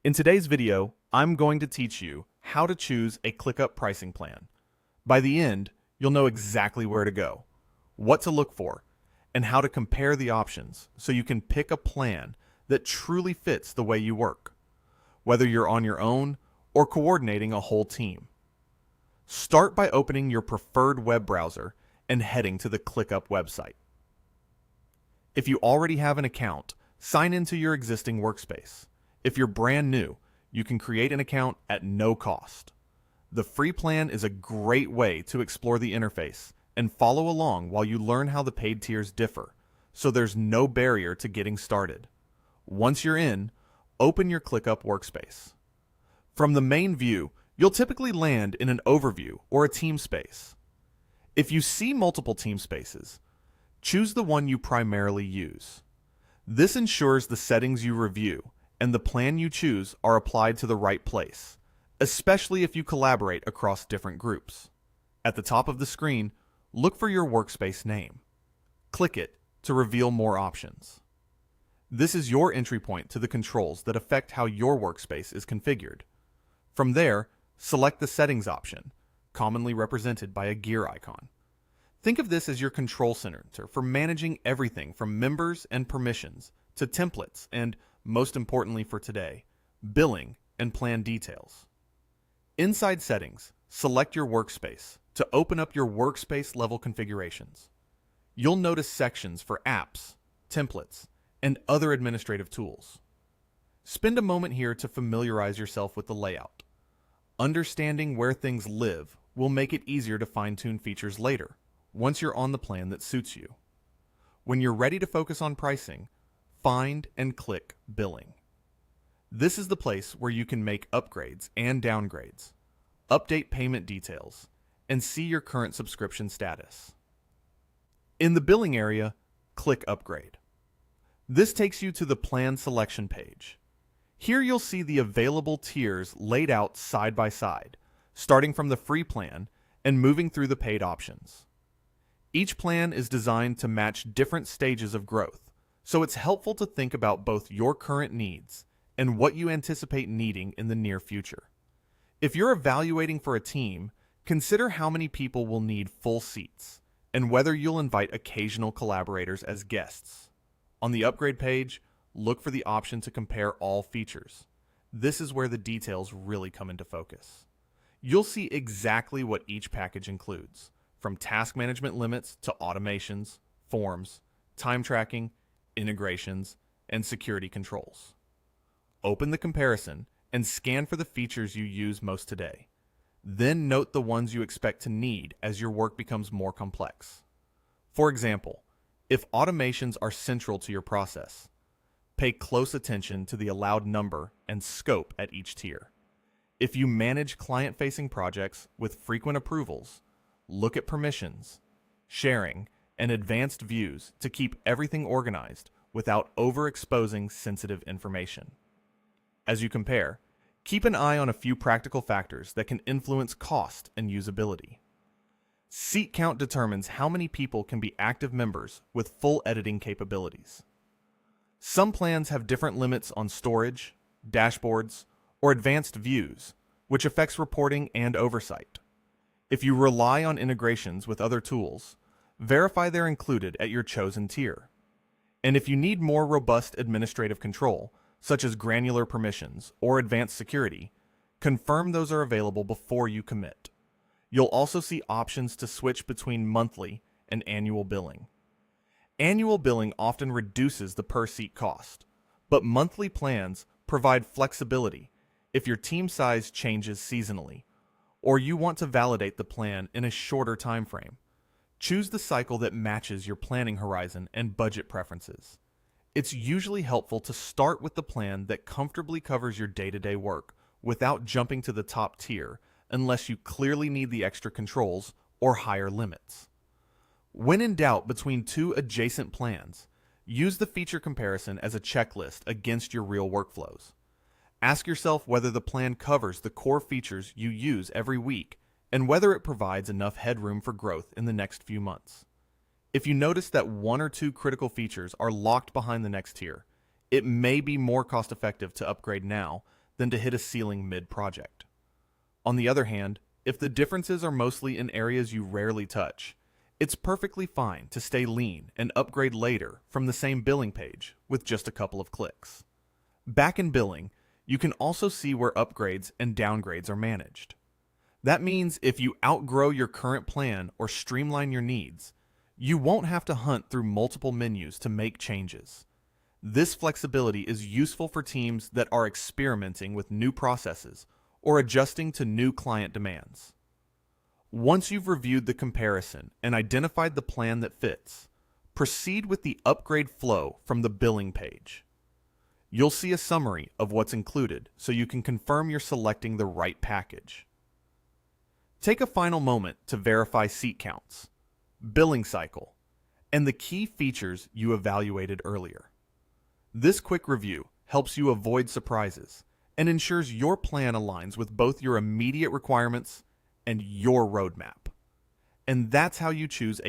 In today's video, I'm going to teach you how to choose a ClickUp pricing plan. By the end, you'll know exactly where to go, what to look for, and how to compare the options so you can pick a plan that truly fits the way you work, whether you're on your own or coordinating a whole team. Start by opening your preferred web browser and heading to the ClickUp website. If you already have an account, sign into your existing workspace. If you're brand new, you can create an account at no cost. The free plan is a great way to explore the interface and follow along while you learn how the paid tiers differ, so there's no barrier to getting started. Once you're in, open your ClickUp workspace. From the main view, you'll typically land in an overview or a team space. If you see multiple team spaces, choose the one you primarily use. This ensures the settings you review and the plan you choose are applied to the right place, especially if you collaborate across different groups. At the top of the screen, look for your workspace name. Click it to reveal more options. This is your entry point to the controls that affect how your workspace is configured. From there, select the Settings option, commonly represented by a gear icon. Think of this as your control center for managing everything from members and permissions to templates and, most importantly for today, billing and plan details. Inside Settings, select your workspace to open up your workspace level configurations. You'll notice sections for apps, templates, and other administrative tools. Spend a moment here to familiarize yourself with the layout. Understanding where things live will make it easier to fine-tune features later, once you're on the plan that suits you. When you're ready to focus on pricing, find and click Billing. This is the place where you can make upgrades and downgrades, update payment details, and see your current subscription status. In the billing area, click Upgrade. This takes you to the plan selection page. Here you'll see the available tiers laid out side by side, starting from the free plan and moving through the paid options. Each plan is designed to match different stages of growth, so it's helpful to think about both your current needs and what you anticipate needing in the near future. If you're evaluating for a team, consider how many people will need full seats and whether you'll invite occasional collaborators as guests. On the upgrade page, look for the option to compare all features. This is where the details really come into focus. You'll see exactly what each package includes, from task management limits to automations, forms, time tracking, integrations, and security controls. Open the comparison and scan for the features you use most today. Then note the ones you expect to need as your work becomes more complex. For example, if automations are central to your process, pay close attention to the allowed number and scope at each tier. If you manage client-facing projects with frequent approvals, look at permissions, sharing, and advanced views to keep everything organized without overexposing sensitive information. As you compare, keep an eye on a few practical factors that can influence cost and usability. Seat count determines how many people can be active members with full editing capabilities. Some plans have different limits on storage, dashboards, or advanced views, which affects reporting and oversight. If you rely on integrations with other tools, verify they're included at your chosen tier. And if you need more robust administrative control, such as granular permissions or advanced security, confirm those are available before you commit. You'll also see options to switch between monthly and annual billing. Annual billing often reduces the per-seat cost, but monthly plans provide flexibility if your team size changes seasonally, or you want to validate the plan in a shorter time frame. Choose the cycle that matches your planning horizon and budget preferences. It's usually helpful to start with the plan that comfortably covers your day-to-day work without jumping to the top tier unless you clearly need the extra controls or higher limits. When in doubt between two adjacent plans, use the feature comparison as a checklist against your real workflows. Ask yourself whether the plan covers the core features you use every week and whether it provides enough headroom for growth in the next few months. If you notice that one or two critical features are locked behind the next tier, it may be more cost-effective to upgrade now than to hit a ceiling mid-project. On the other hand, if the differences are mostly in areas you rarely touch, it's perfectly fine to stay lean and upgrade later from the same billing page with just a couple of clicks. Back in billing, you can also see where upgrades and downgrades are managed. That means if you outgrow your current plan or streamline your needs, you won't have to hunt through multiple menus to make changes. This flexibility is useful for teams that are experimenting with new processes or adjusting to new client demands. Once you've reviewed the comparison and identified the plan that fits, proceed with the upgrade flow from the billing page. You'll see a summary of what's included so you can confirm you're selecting the right package. Take a final moment to verify seat counts, billing cycle, and the key features you evaluated earlier. This quick review helps you avoid surprises and ensures your plan aligns with both your immediate requirements and your roadmap. And that's how you choose a